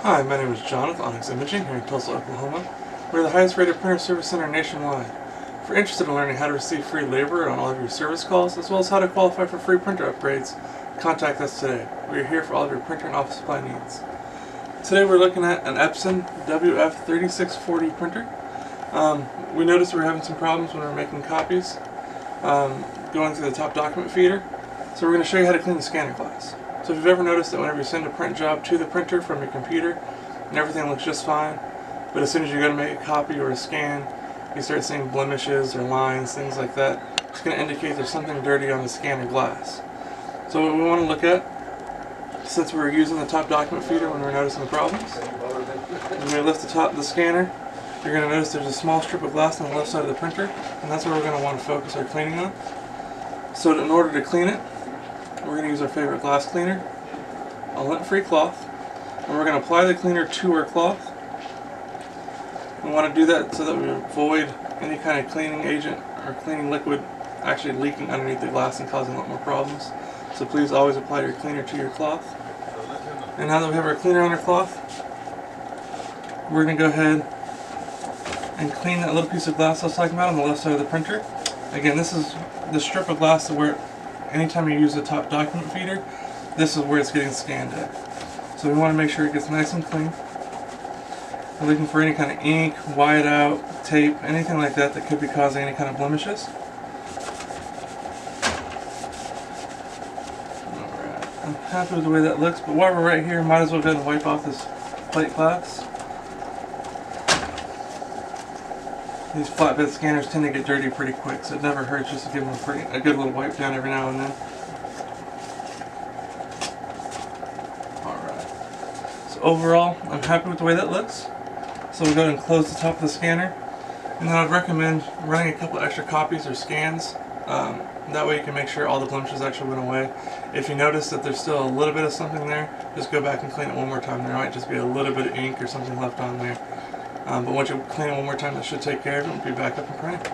Hi, my name is John with Onyx Imaging here in Tulsa, Oklahoma. We're the highest rated printer service center nationwide. If you're interested in learning how to receive free labor on all of your service calls, as well as how to qualify for free printer upgrades, contact us today. We are here for all of your printer and office supply needs. Today we're looking at an Epson WF-3640 printer. We noticed we were having some problems when we were making copies going through the top document feeder. So we're going to show you how to clean the scanner glass. So if you've ever noticed that whenever you send a print job to the printer from your computer and everything looks just fine, but as soon as you go to make a copy or a scan, you start seeing blemishes or lines, things like that, it's going to indicate there's something dirty on the scanner glass. So what we want to look at, since we're using the top document feeder when we're noticing the problems, when we lift the top of the scanner, you're going to notice there's a small strip of glass on the left side of the printer, and that's where we're going to want to focus our cleaning on. So in order to clean it, we're going to use our favorite glass cleaner, a lint-free cloth, and we're going to apply the cleaner to our cloth. We want to do that so that we avoid any kind of cleaning agent or cleaning liquid actually leaking underneath the glass and causing a lot more problems. So please always apply your cleaner to your cloth. And now that we have our cleaner on our cloth, we're going to go ahead and clean that little piece of glass I was talking about on the left side of the printer. Again, this is the strip of glass where anytime you use the top document feeder, this is where it's getting scanned at. So we want to make sure it gets nice and clean. We're looking for any kind of ink, whiteout, tape, anything like that that could be causing any kind of blemishes. Alright, I'm happy with the way that looks, but while we're right here, might as well go ahead and wipe off this plate glass. These flatbed scanners tend to get dirty pretty quick, so it never hurts just to give them a good little wipe down every now and then. Alright. So overall, I'm happy with the way that looks. So we'll go ahead and close the top of the scanner. And then I'd recommend running a couple extra copies or scans. That way you can make sure all the blemishes actually went away. If you notice that there's still a little bit of something there, just go back and clean it one more time. There might just be a little bit of ink or something left on there. But once you clean it one more time, that should take care of it and be back up and printing.